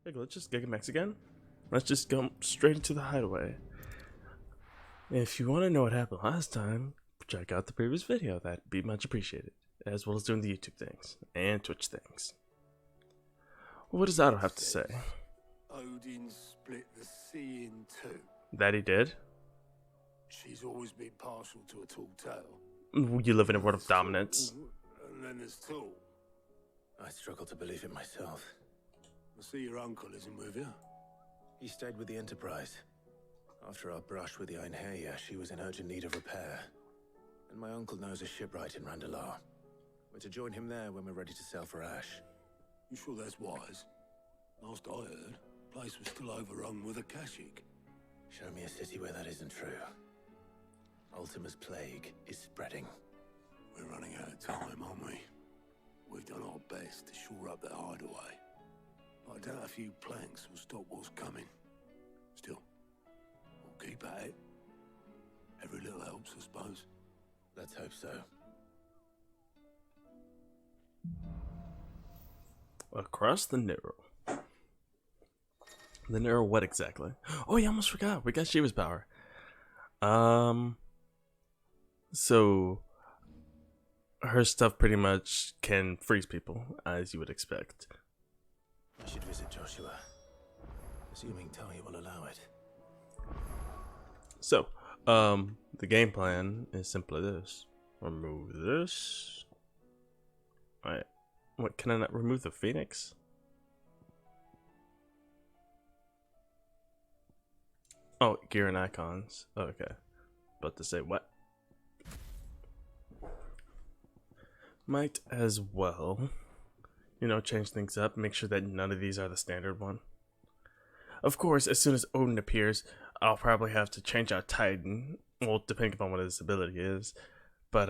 Hey, let's just Gigamax again. Let's just go straight into the hideaway. If you want to know what happened last time, check out the previous video. That'd be much appreciated. As well as doing the YouTube things and Twitch things. What does Otto have to say? Odin split the sea in two. That he did? She's always been partial to a tall tale. You live in a world of dominance. And then there's tall. I struggle to believe it myself. I see your uncle isn't with you. He stayed with the Enterprise. After our brush with the Einherja, she was in urgent need of repair. And my uncle knows a shipwright in Randalar. We're to join him there when we're ready to sail for Ash. You sure that's wise? Last I heard, the place was still overrun with a Kashyyyk. Show me a city where that isn't true. Ultima's plague is spreading. We're running out of time, aren't we? We've done our best to shore up that hideaway. But I doubt a few planks will stop what's coming. Still, we'll keep at it. Every little helps, I suppose. Let's hope so. Across the Narrow. The Narrow what exactly? Oh, you almost forgot. We got Shiva's power. So her stuff pretty much can freeze people, as you would expect. I should visit Joshua. Assuming Talia will allow it. So, the game plan is simply this. Remove this. Alright. What, can I not remove the Phoenix? Oh, gear and icons. Oh, okay. About to say what? Might as well, you know, change things up. Make sure that none of these are the standard one. Of course, as soon as Odin appears, I'll probably have to change out Titan. Well, depending upon what his ability is. But,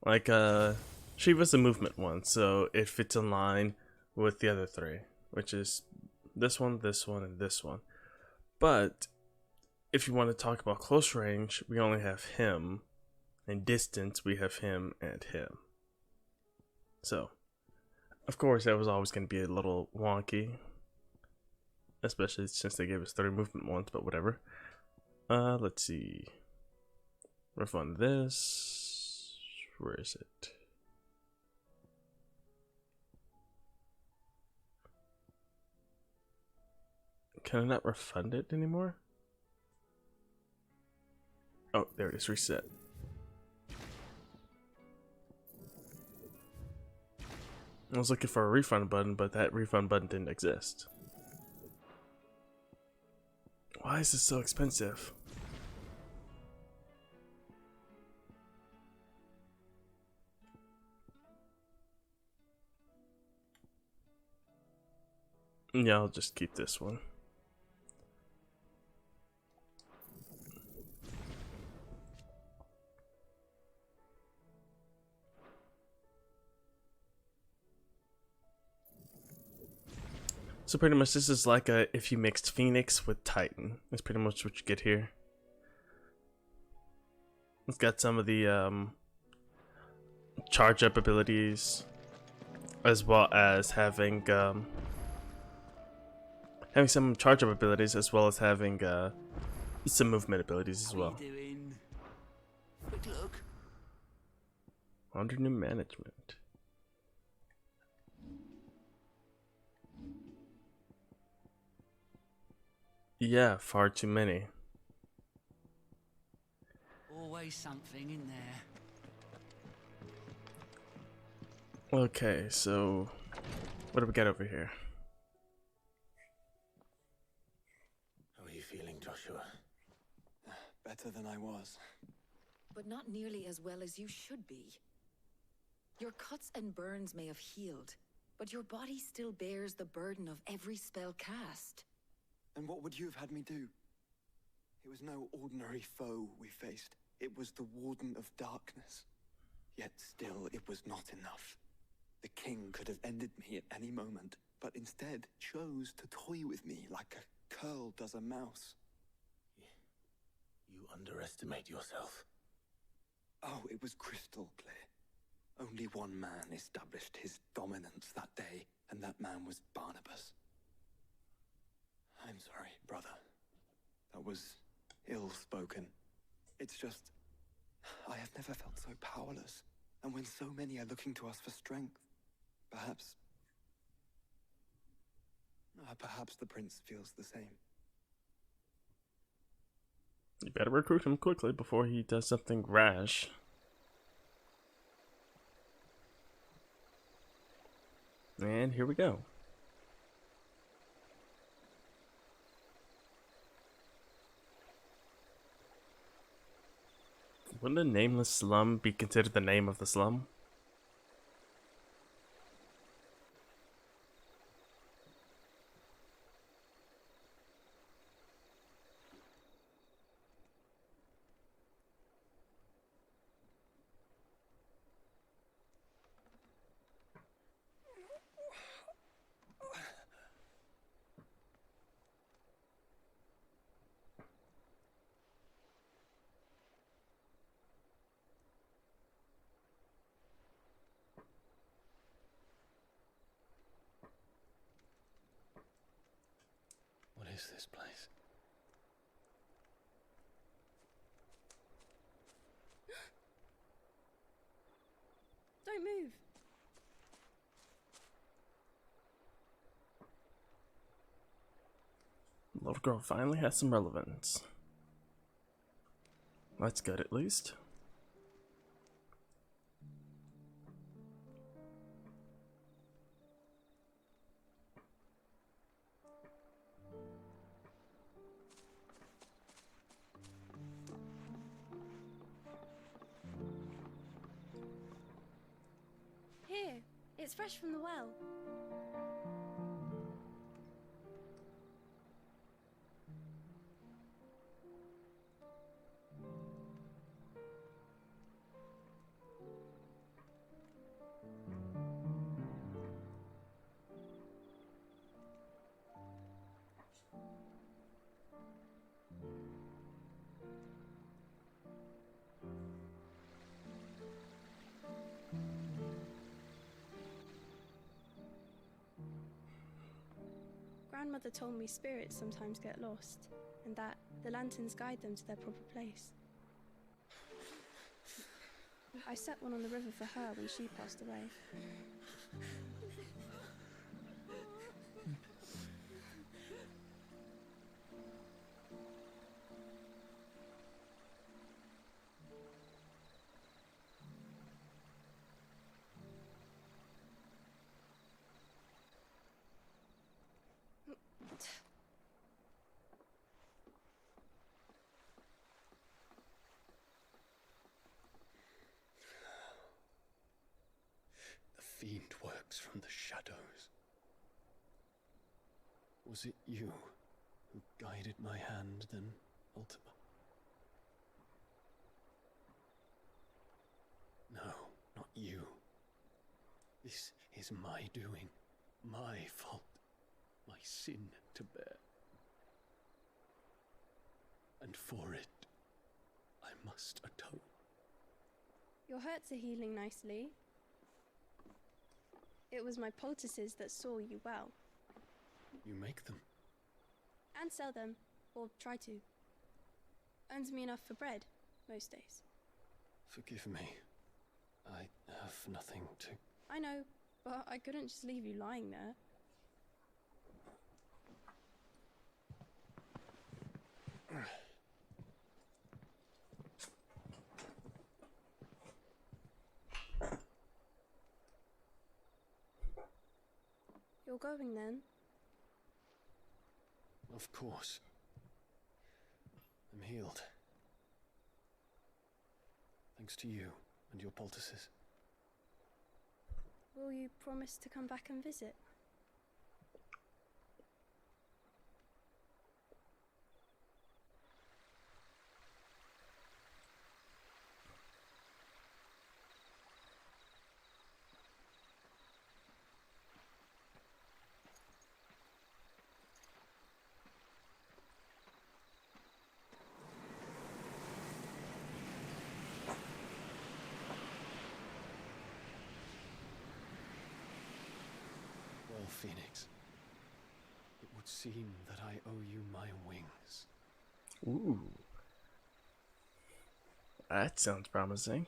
like, Shiva's a movement one, so it fits in line with the other three, which is this one, and this one. But if you want to talk about close range, we only have him, and distance, we have him and him. So, of course, that was always going to be a little wonky, especially since they gave us 3 movement ones, but whatever. Let's see. Refund this. Where is it? Can I not refund it anymore? Oh, there it is, reset. I was looking for a refund button, but that refund button didn't exist. Why is this so expensive? Yeah, I'll just keep this one. So pretty much this is like a if you mixed Phoenix with Titan. That's pretty much what you get here. It's got some of the charge up abilities, as well as having some charge up abilities, as well as having some movement abilities as well. How you doing? Quick look. Under new management. Yeah, far too many. Always something in there. Okay, so what do we got over here? How are you feeling, Joshua? Better than I was. But not nearly as well as you should be. Your cuts and burns may have healed, but your body still bears the burden of every spell cast. And what would you have had me do? It was no ordinary foe we faced. It was the Warden of Darkness. Yet still, it was not enough. The king could have ended me at any moment, but instead chose to toy with me like a curl does a mouse. You underestimate yourself. Oh, it was crystal clear. Only one man established his dominance. man was Barnabas. I'm sorry, brother. That was ill-spoken. It's just, I have never felt so powerless. And when so many are looking to us for strength, perhaps the prince feels the same. You better recruit him quickly before he does something rash. And here we go. Wouldn't a nameless slum be considered the name of the slum? What is this place? Don't move. Little girl finally has some relevance. That's good, at least. Here, it's fresh from the well. Grandmother told me spirits sometimes get lost, and that the lanterns guide them to their proper place. I set one on the river for her when she passed away. The fiend works from the shadows. Was it you who guided my hand, then, Ultima? No, not you. This is my doing, my fault, my sin to bear. And for it, I must atone. Your hurts are healing nicely. It was my poultices that saw you well. You make them? And sell them, or try to. Earns me enough for bread, most days. Forgive me. I have nothing to... I know, but I couldn't just leave you lying there. You're going then? Of course. I'm healed. Thanks to you and your poultices. Will you promise to come back and visit? Phoenix. It would seem that I owe you my wings. Ooh. That sounds promising.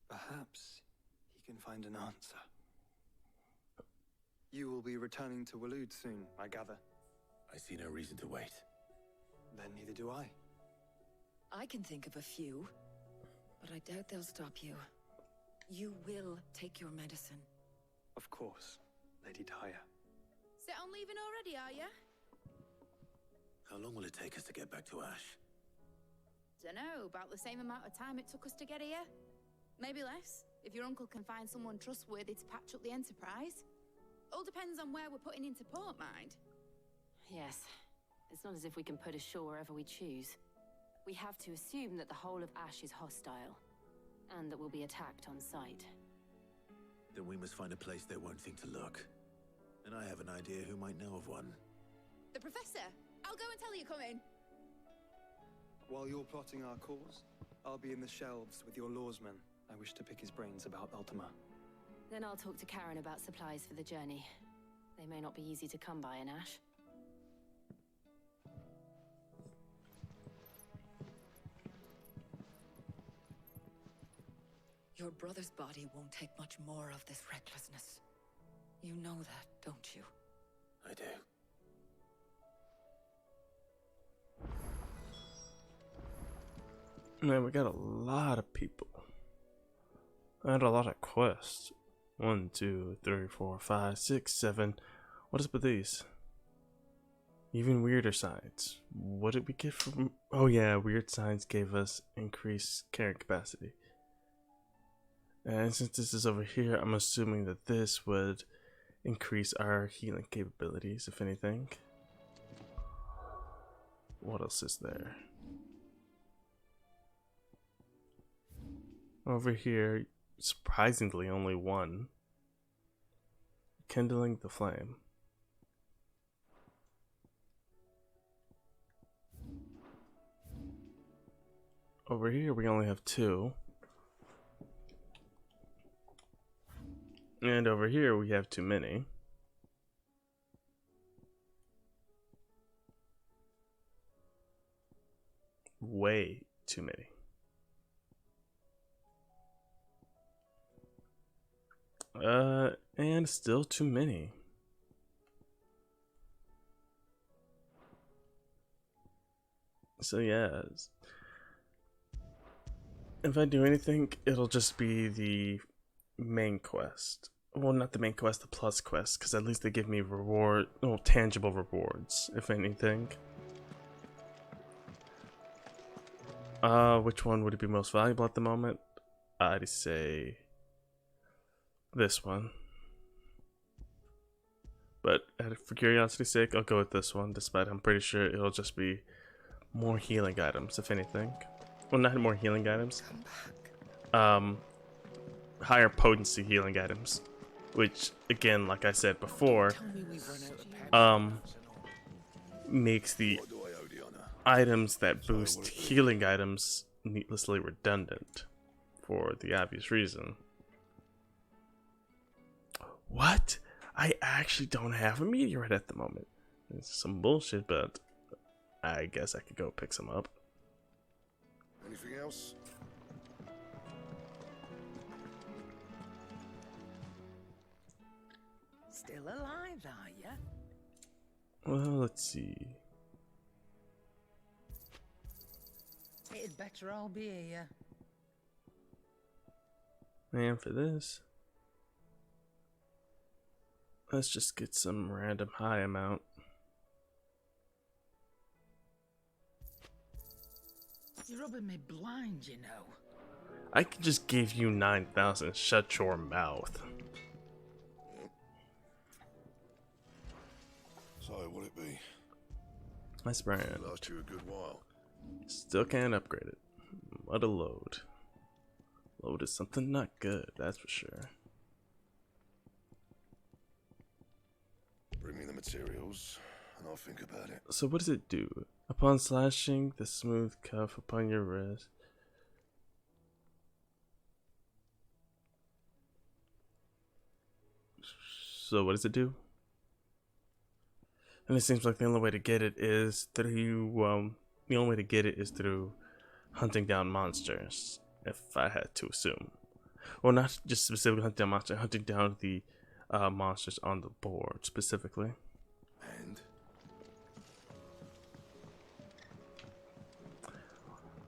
Perhaps he can find an answer. You will be returning to Waloed soon, I gather. I see no reason to wait. Then neither do I. I can think of a few, but I doubt they'll stop you. You will take your medicine. Of course, Lady Daya. Set on leaving already, are you? How long will it take us to get back to Ash? Dunno, about the same amount of time it took us to get here. Maybe less, if your uncle can find someone trustworthy to patch up the Enterprise. All depends on where we're putting into port, mind. Yes. It's not as if we can put ashore wherever we choose. We have to assume that the whole of Ash is hostile, and that we'll be attacked on sight. Then we must find a place they won't think to look. And I have an idea who might know of one. The Professor! I'll go and tell you coming. While you're plotting our cause, I'll be in the shelves with your lawsman. I wish to pick his brains about Ultima. Then I'll talk to Karen about supplies for the journey. They may not be easy to come by in Ash. Your brother's body won't take much more of this recklessness. You know that, don't you? I do. Man, we got a lot of people. And a lot of quests. 1, 2, 3, 4, 5, 6, 7. What is with these? Even weirder signs. What did we get from... Oh yeah, weird signs gave us increased carrying capacity. And since this is over here, I'm assuming that this would increase our healing capabilities, if anything. What else is there? Over here, surprisingly, only one. Kindling the flame. Over here, we only have 2. And over here, we have too many. Way too many. And still too many. So yeah, if I do anything, it'll just be the main quest. Well, not the main quest, the plus quest, because at least they give me tangible rewards, if anything. Which one would it be most valuable at the moment? I'd say this one. But for curiosity's sake, I'll go with this one, despite I'm pretty sure it'll just be more healing items, if anything. Well, not more healing items. Higher potency healing items. Which, again, like I said before, makes the items that boost healing items needlessly redundant, for the obvious reason. What? I actually don't have a meteorite at the moment. It's some bullshit, but I guess I could go pick some up. Anything else? Still alive, are ya? Well, let's see. It'd better all be here. And for this, let's just get some random high amount. You're rubbing me blind, you know. I could just give you 9,000. Shut your mouth. So, what'll it be? Nice brand. Last you a good while. Still can't upgrade it. What a load. Load is something not good, that's for sure. Bring me the materials, and I'll think about it. So what does it do? Upon slashing the smooth cuff upon your wrist, So what does it do? And it seems like the only way to get it is through hunting down monsters, if I had to assume. Well, not just specifically hunting down monsters, hunting down the monsters on the board specifically. And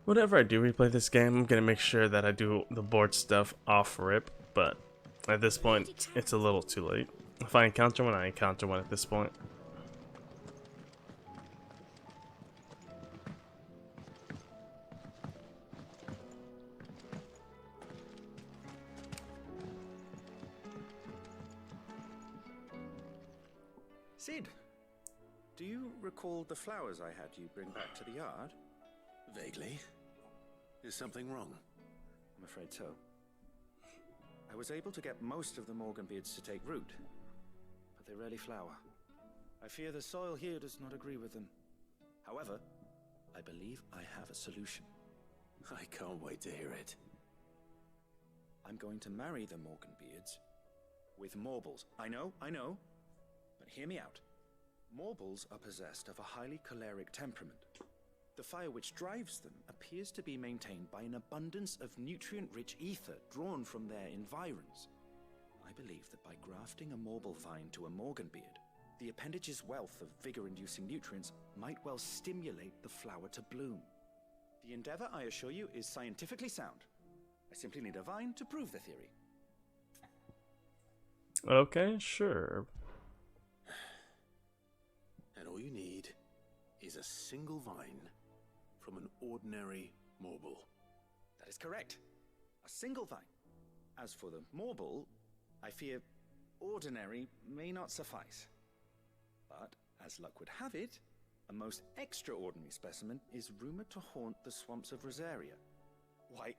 Whenever I do replay this game, I'm gonna make sure that I do the board stuff off rip, but at this point, it's a little too late. If I encounter one, I encounter one at this point. Sid, do you recall the flowers I had you bring back to the yard? vaguely. Is something wrong? I'm afraid so. I was able to get most of the Morganbeards to take root, but they rarely flower. I fear the soil here does not agree with them. However, I believe I have a solution. I can't wait to hear it. I'm going to marry the Morganbeards with Morbles. I know, but hear me out. Morbles are possessed of a highly choleric temperament. The fire which drives them appears to be maintained by an abundance of nutrient-rich ether drawn from their environs. I believe that by grafting a Morble vine to a Morganbeard, the appendage's wealth of vigor-inducing nutrients might well stimulate the flower to bloom. The endeavor, I assure you, is scientifically sound. I simply need a vine to prove the theory. Okay, sure. And all you need is a single vine from an ordinary Morble. That is correct. A single vine. As for the Morble, I fear ordinary may not suffice. But, as luck would have it, a most extraordinary specimen is rumored to haunt the swamps of Rosaria. Why,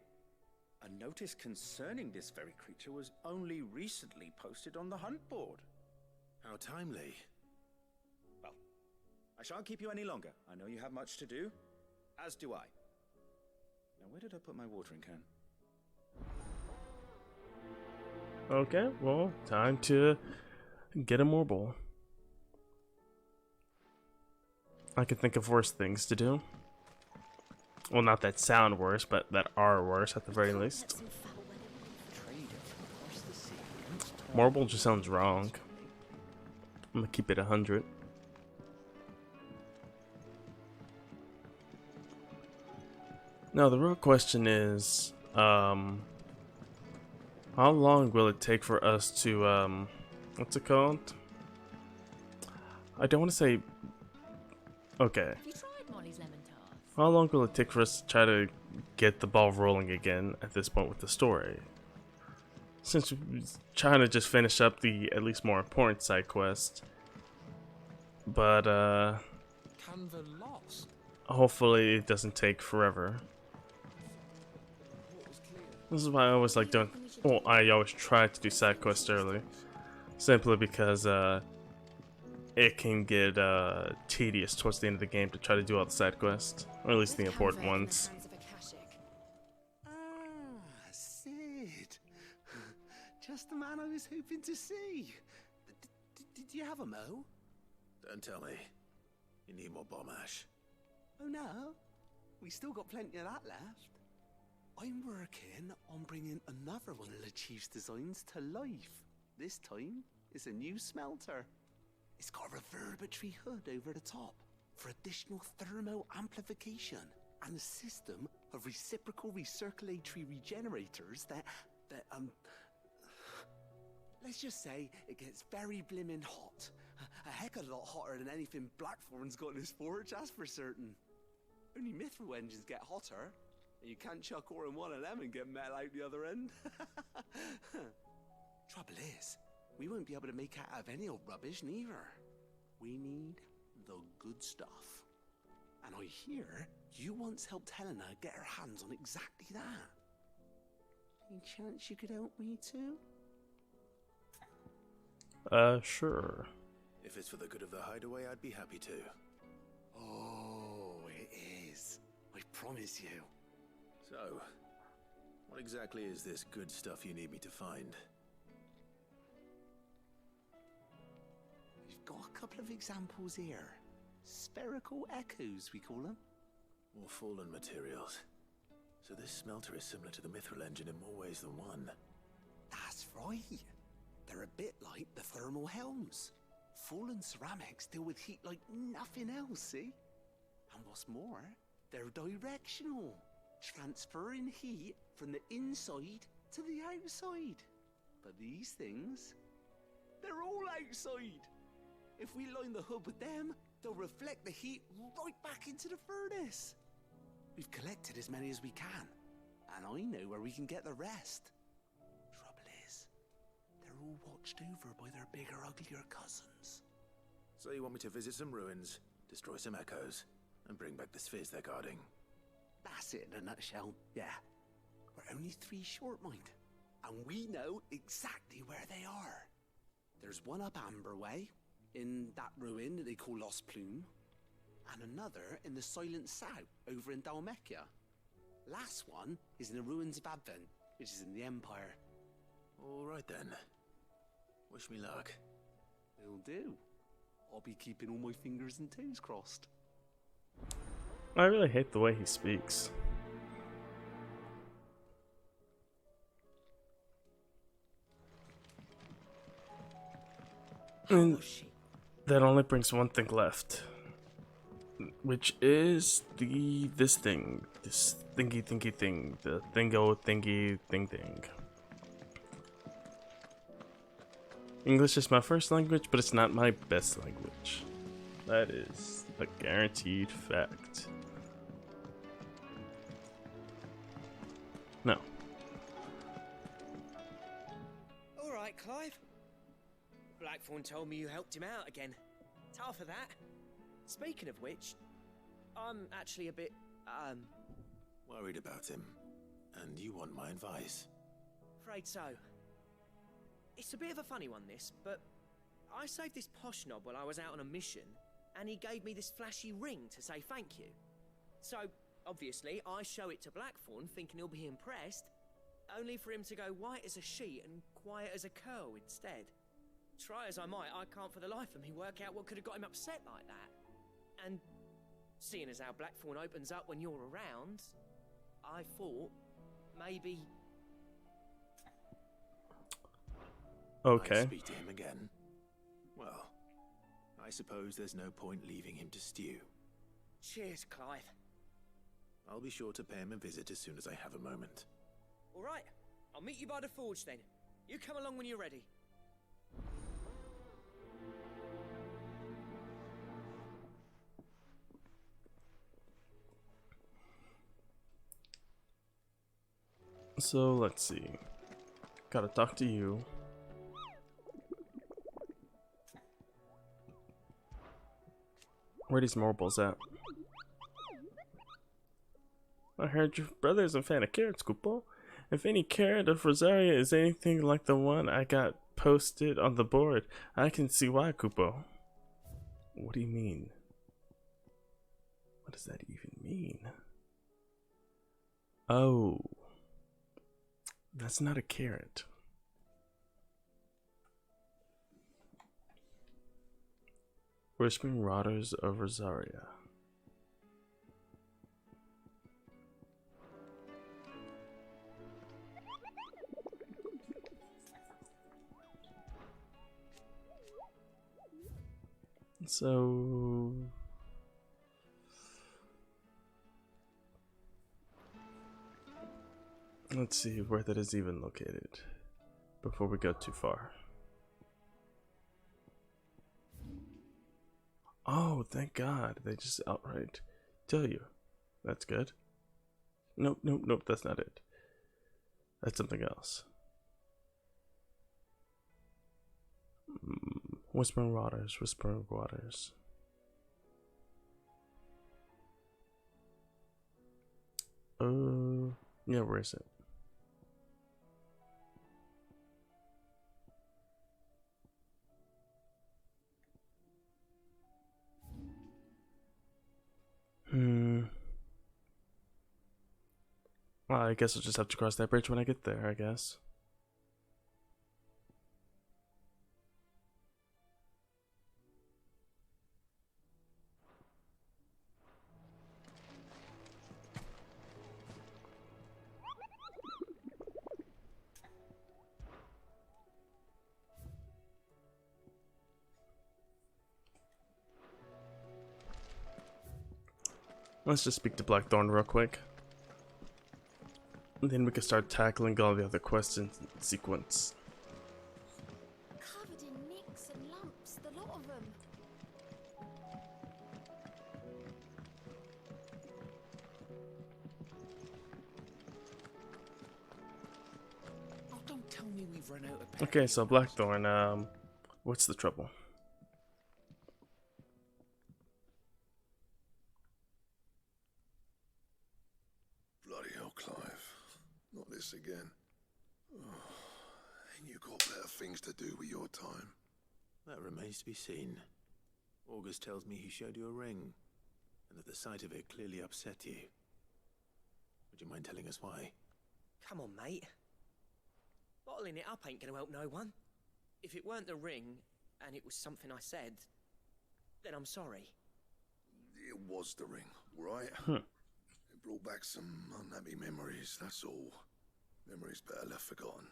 a notice concerning this very creature was only recently posted on the hunt board. How timely. Well, I shan't keep you any longer. I know you have much to do, as do I. Now, where did I put my watering can? Okay, well, time to get a Morble. I can think of worse things to do. Well, not that sound worse, but that are worse at the very least. Morble just sounds wrong. I'm gonna keep it 100. Now the real question is, how long will it take for us to, what's it called? I don't want to say. Okay. How long will it take for us to try to get the ball rolling again at this point with the story? Since we're trying to just finish up the at least more important side quest. But hopefully it doesn't take forever. This is why I always like doing, well, I always try to do side quests early. Simply because it can get tedious towards the end of the game to try to do all the side quests, or at least the important ones. Ah, Sid. Just the man I was hoping to see. Did you have a mo? Don't tell me. You need more bomb ash. Oh no, we still got plenty of that left. I'm working on bringing another one of the Chief's designs to life. This time, it's a new smelter. It's got a reverberatory hood over the top for additional thermo amplification and a system of reciprocal recirculatory regenerators that let's just say it gets very blimmin' hot. A heck of a lot hotter than anything Blackthorn's got in his forge, that's for certain. Only Mithril engines get hotter, and you can't chuck ore in one of them and get metal out the other end. Trouble is, we won't be able to make out of any old rubbish neither. We need the good stuff. And I hear you once helped Helena get her hands on exactly that. Any chance you could help me too? Sure. If it's for the good of the hideaway, I'd be happy to. Oh, it is. I promise you. So, what exactly is this good stuff you need me to find? got a couple of examples here. Spherical echoes, we call them. More fallen materials. So this smelter is similar to the mithril engine in more ways than one. That's right. They're a bit like the thermal helms. Fallen ceramics deal with heat like nothing else, see? And what's more, they're directional, transferring heat from the inside to the outside. But these things, they're all outside. If we line the hub with them, they'll reflect the heat right back into the furnace. We've collected as many as we can, and I know where we can get the rest. Trouble is, they're all watched over by their bigger, uglier cousins. So you want me to visit some ruins, destroy some echoes, and bring back the spheres they're guarding? That's it in a nutshell, yeah. We're only 3 short, mind, and we know exactly where they are. There's one up Amber Way, in that ruin that they call Lost Plume, and another in the Silent South, over in Dalmekia. Last one is in the ruins of Advent, which is in the Empire. All right then. Wish me luck. Will do. I'll be keeping all my fingers and toes crossed. I really hate the way he speaks. And that only brings one thing left, which is this thingy thing, the thingy thing. English is my first language, but it's not my best language. That is a guaranteed fact. No. All right, Clive. Blackthorn told me you helped him out again. Tough for that. Speaking of which, I'm actually a bit, Worried about him. And you want my advice? afraid so. It's a bit of a funny one, this, but I saved this posh knob while I was out on a mission, and he gave me this flashy ring to say thank you. So, obviously, I show it to Blackthorn, thinking he'll be impressed, only for him to go white as a sheet and quiet as a curl instead. Try as I might, I can't for the life of me work out what could have got him upset like that. And seeing as how Blackthorn opens up when you're around, I thought maybe... Okay. I'd speak to him again. Well, I suppose there's no point leaving him to stew. Cheers, Clive. I'll be sure to pay him a visit as soon as I have a moment. All right, I'll meet you by the forge then. You come along when you're ready. So let's see. Gotta talk to you. Where are these marbles at? I heard your brother's a fan of carrots, Kupo. If any carrot of Rosaria is anything like the one I got posted on the board, I can see why, Kupo. What do you mean? What does that even mean? Oh. That's not a carrot. Whispering Waters of Rosaria. So... let's see where that is even located before we go too far. Oh, thank God. They just outright tell you. That's good. Nope, nope, nope. That's not it. That's something else. Whispering Waters, Whispering Waters. Yeah, where is it? Well, I guess I'll just have to cross that bridge when I get there, I guess. Let's just speak to Blackthorn real quick. And then we can start tackling all the other quests in sequence. Covered in nicks and lumps, the lot of them. Oh, don't tell me we've run out of Okay, so Blackthorn, what's the trouble? Bloody hell, Clive. Not this again. Oh, ain't you got better things to do with your time? That remains to be seen. August tells me he showed you a ring, and that the sight of it clearly upset you. Would you mind telling us why? Come on, mate. Bottling it up ain't gonna help no one. If it weren't the ring, and it was something I said, then I'm sorry. It was the ring, right? It brought back some unhappy memories, that's all. Memories better left forgotten.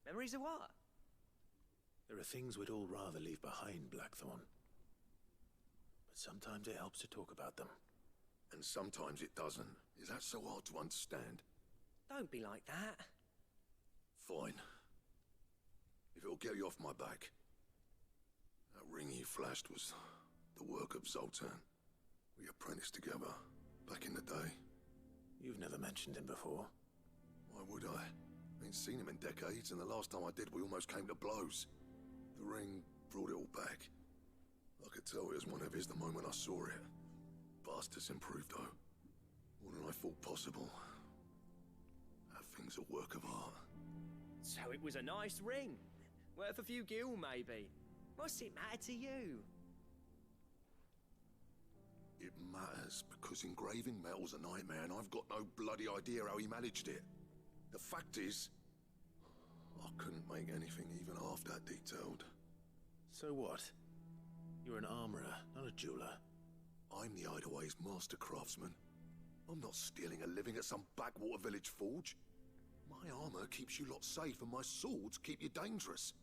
Memories of what? There are things we'd all rather leave behind, Blackthorn. But sometimes it helps to talk about them. And sometimes it doesn't. Is that so hard to understand? Don't be like that. Fine. If it'll get you off my back. That ring you flashed was the work of Zoltan. We apprenticed together, back in the day. You've never mentioned him before. Why would I? Ain't seen him in decades, and the last time I did, we almost came to blows. The ring brought it all back. I could tell it was one of his the moment I saw it. Bastard's improved, though. More than I thought possible. That thing's a work of art. So it was a nice ring. Worth a few gil, maybe. What's it matter to you? It matters because engraving metal's a nightmare, and I've got no bloody idea how he managed it. The fact is, I couldn't make anything even half that detailed. So what? You're an armorer, not a jeweler. I'm the Hideaway's master craftsman. I'm not stealing a living at some backwater village forge. My armor keeps you lot safe, and my swords keep you dangerous.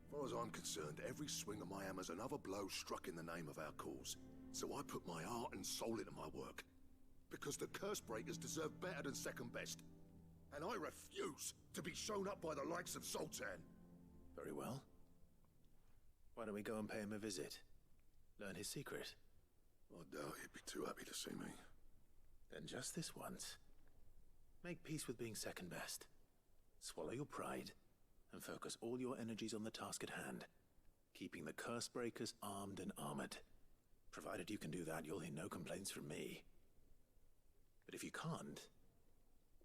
As far as I'm concerned, every swing of my hammer's another blow struck in the name of our cause. So I put my heart and soul into my work. Because the curse breakers deserve better than second best. And I refuse to be shown up by the likes of Zoltan. Very well. Why don't we go and pay him a visit? Learn his secret. I doubt he'd be too happy to see me. Then just this once. Make peace with being second best. Swallow your pride, and focus all your energies on the task at hand. Keeping the curse breakers armed and armored. Provided you can do that, you'll hear no complaints from me. But if you can't,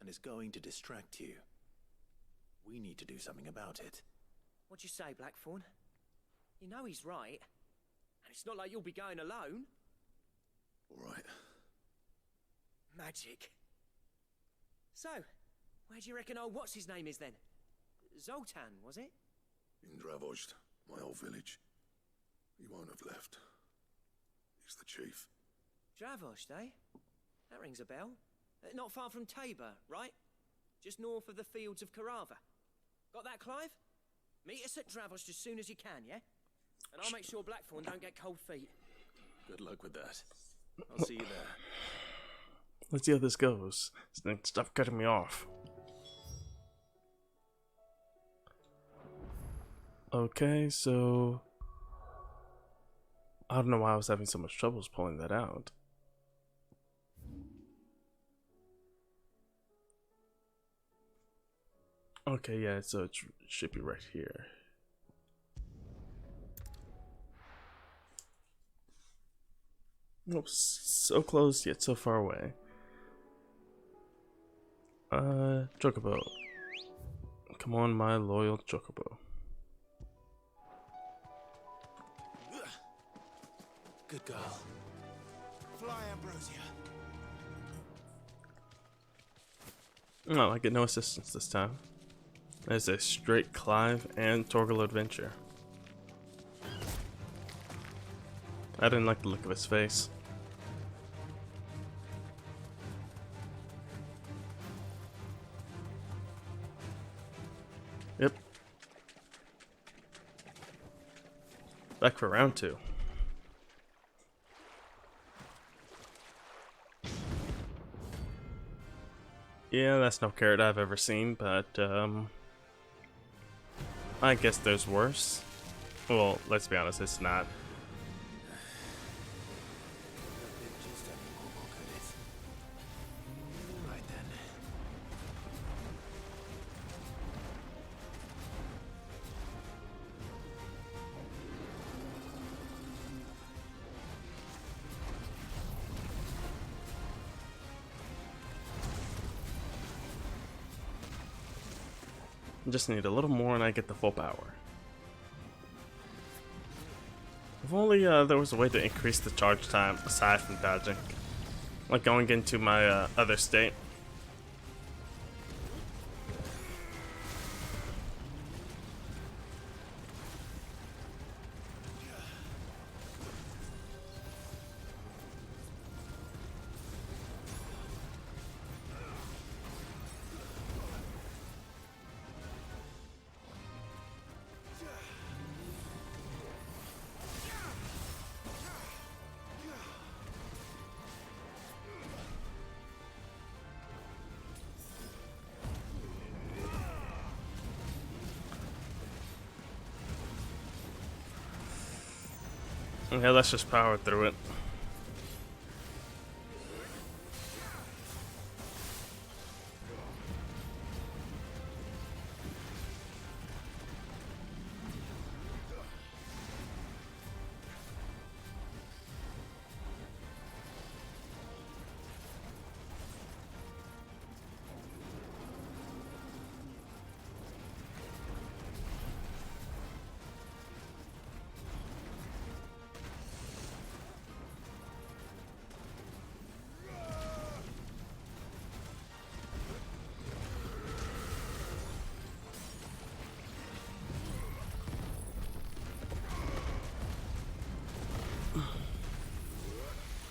and it's going to distract you, we need to do something about it. What'd you say, Blackthorn? You know he's right. And it's not like you'll be going alone. All right. Magic. So, where do you reckon old what's-his-name is then? Zoltan, was it? In Dravozd, my old village. He won't have left. He's the chief. Dravozd, eh? That rings a bell. Not far from Tabor, right? Just north of the fields of Karava. Got that, Clive? Meet us at Dravozd as soon as you can, yeah? And I'll make sure Blackthorn don't get cold feet. Good luck with that. I'll see you there. Let's see how this goes. Stop cutting me off. Okay, so I don't know why I was having so much troubles pulling that out. Okay, yeah, so it should be right here. Nope, so close yet so far away. Chocobo. Come on, my loyal Chocobo. Good girl. Fly, Ambrosia. No, I get no assistance this time. It's a straight Clive and Torgal adventure. I didn't like the look of his face. Yep. Back for round 2. Yeah, that's no carrot I've ever seen, but I guess there's worse. Well, let's be honest, it's not. Right then. Just need a little more and I get the full power. If only there was a way to increase the charge time aside from dodging. Like going into my other state. Yeah, let's just power through it.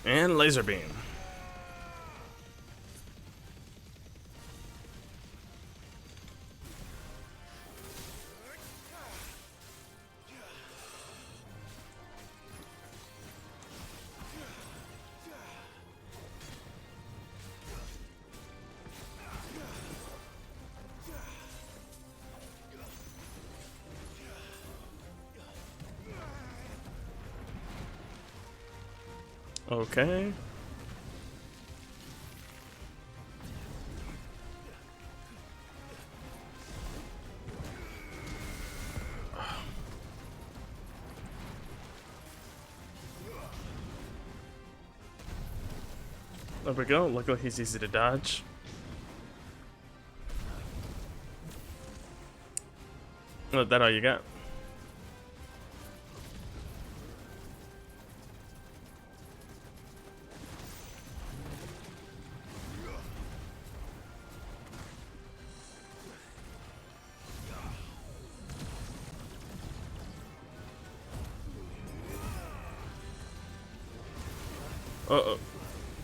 And laser beam. Okay. There we go. Look like he's easy to dodge. Oh, that all you got? Uh-oh.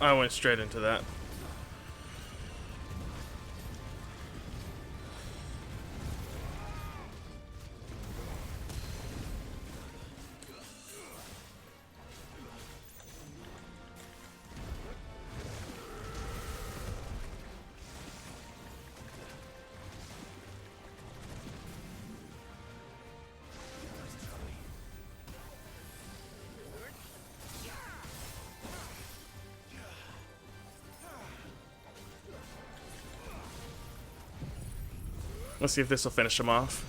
I went straight into that. Let's see if this will finish him off.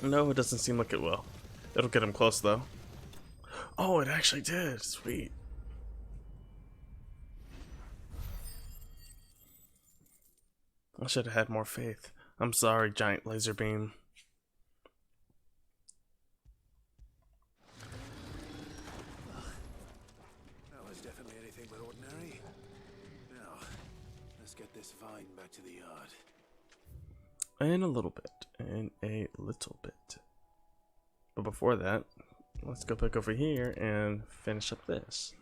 No, it doesn't seem like it will. It'll get him close, though. Oh, it actually did. Sweet. I should have had more faith. I'm sorry, giant laser beam. That was definitely anything but ordinary. Now, let's get this vine back to the yard. In a little bit. In a little bit. But before that, let's go back over here and finish up this.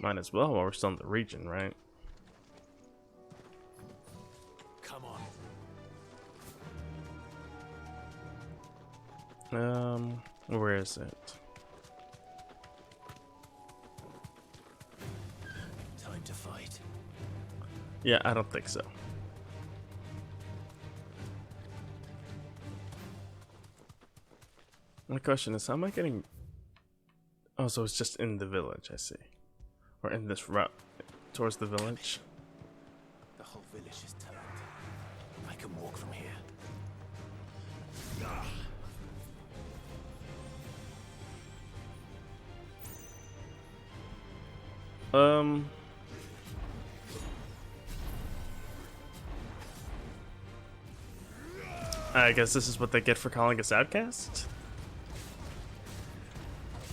Might as well while we're still in the region, right? Come on. Where is it? to fight. Yeah, I don't think so. My question is, how am I getting... Oh, so it's just in the village, I see. Or in this route towards the village. The whole village is turned. I can walk from here. I guess this is what they get for calling us outcasts?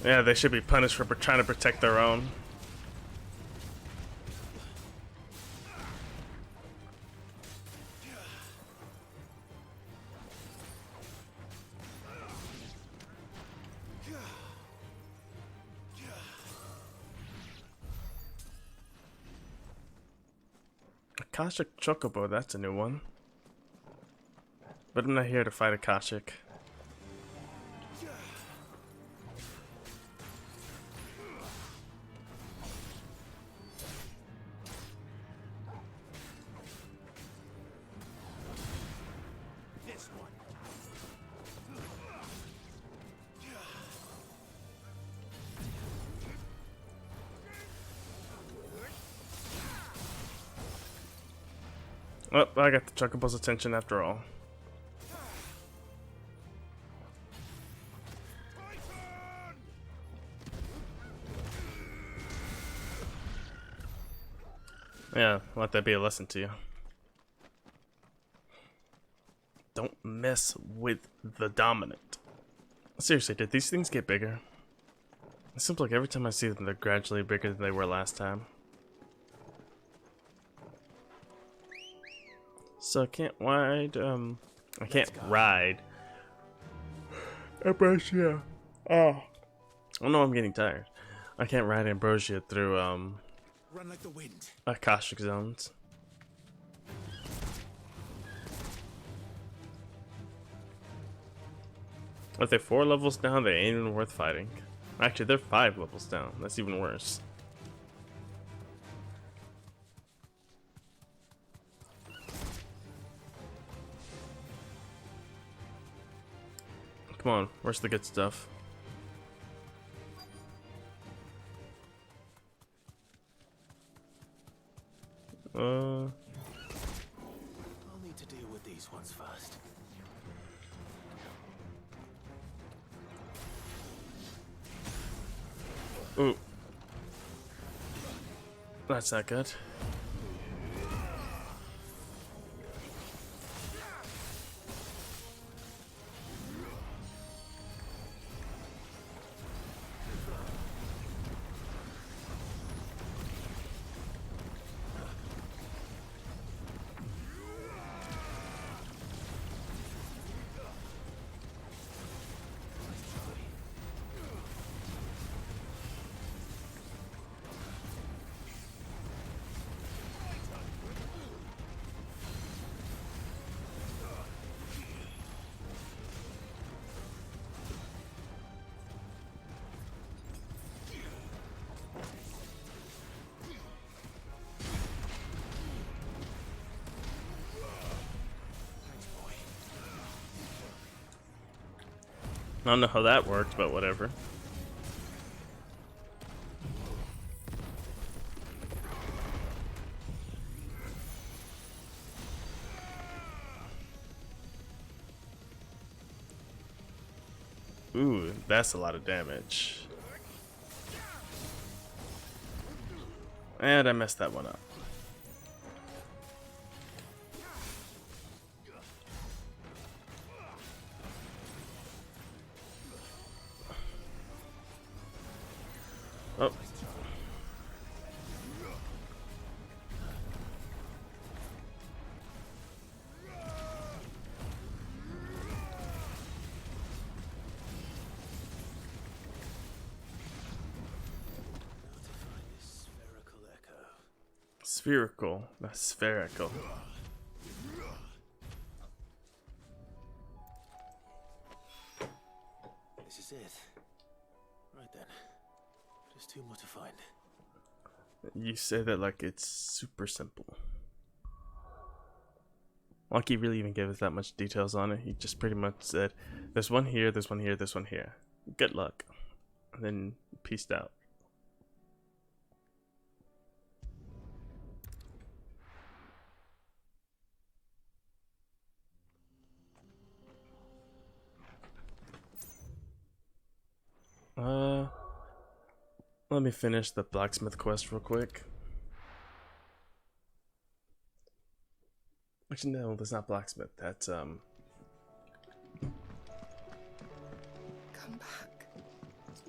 Yeah, they should be punished for trying to protect their own. Akashic Chocobo, that's a new one. But I'm not here to fight Akashic. This one. Well, I got the Chocobo's attention after all. Yeah, let that be a lesson to you. Don't mess with the dominant. Seriously, did these things get bigger? It seems like every time I see them, they're gradually bigger than they were last time. So I can't ride, I can't ride Ambrosia. Oh no, I'm getting tired. I can't ride Ambrosia through, Run like the wind. Akashic zones. If they're 4 levels down, they ain't even worth fighting. Actually, they're 5 levels down. That's even worse. Come on, where's the good stuff? I'll need to deal with these ones first. Ooh. That's not good. I don't know how that worked, but whatever. Ooh, that's a lot of damage. And I messed that one up. Oh. Spherical, not spherical. This is it. Right then. Just 2 more to find. You say that like it's super simple. Like he really even gave us that much details on it. He just pretty much said, there's one here, there's one here, there's one here. Good luck. And then peaced out. Let me finish the blacksmith quest real quick. Actually, no, that's not blacksmith. That's Come back.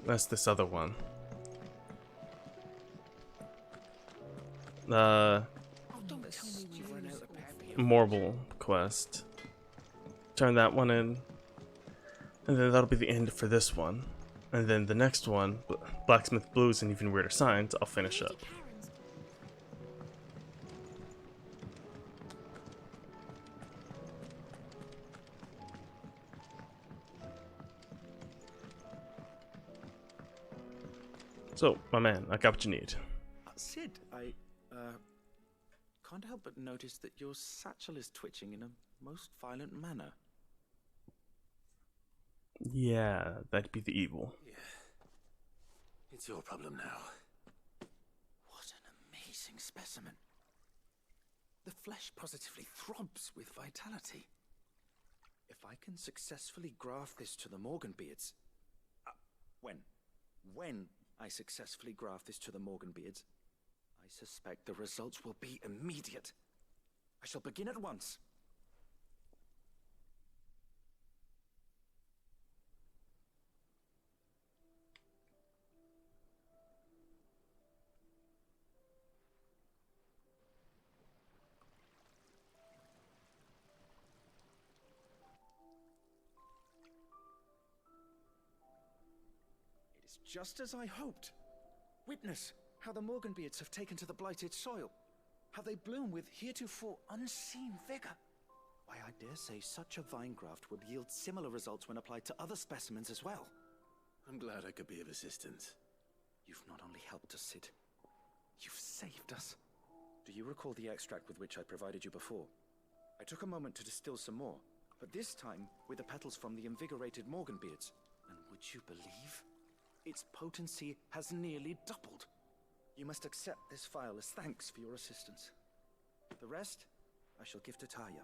that's this other one. Marble quest. Turn that one in, and then that'll be the end for this one. And then the next one, Blacksmith Blues and Even Weirder Signs, I'll finish up. So, my man, I got what you need. Sid, I can't help but notice that your satchel is twitching in a most violent manner. Yeah, that'd be the evil. Yeah. It's your problem now. What an amazing specimen. The flesh positively throbs with vitality. If I can successfully graft this to the Morganbeards... when I successfully graft this to the Morganbeards, I suspect the results will be immediate. I shall begin at once. It is just as I hoped. Witness how the Morganbeards have taken to the blighted soil, how they bloom with heretofore unseen vigor. Why, I dare say such a vine graft would yield similar results when applied to other specimens as well. I'm glad I could be of assistance. You've not only helped us, Sid, you've saved us. Do you recall the extract with which I provided you before? I took a moment to distill some more, but this time with the petals from the invigorated Morganbeards. And would you believe? Its potency has nearly doubled. You must accept this vial as thanks for your assistance. The rest, I shall give to Taya.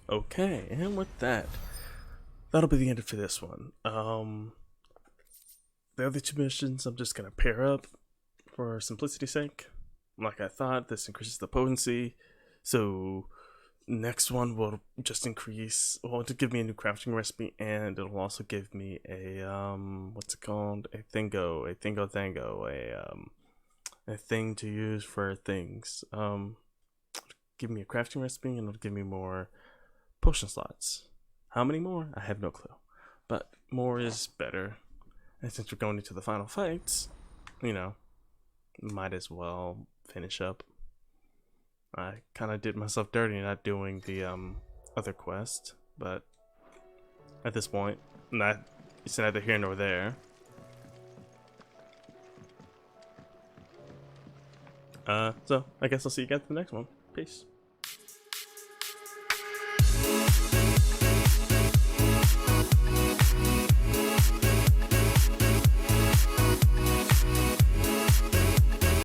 Okay, and with that, that'll be the end for this one. The other two missions, I'm just gonna pair up for simplicity's sake. Like I thought, this increases the potency, so next one will just increase, well, to give me a new crafting recipe, and it'll also give me a what's it called, a thing to use for things. Give me a crafting recipe, and it'll give me more potion slots. How many more? I have no clue, but more is better. And since we're going into the final fights, you know, might as well finish up. I kind of did myself dirty not doing the other quest, but at this point, it's neither here nor there. So I guess I'll see you guys in the next one. Peace.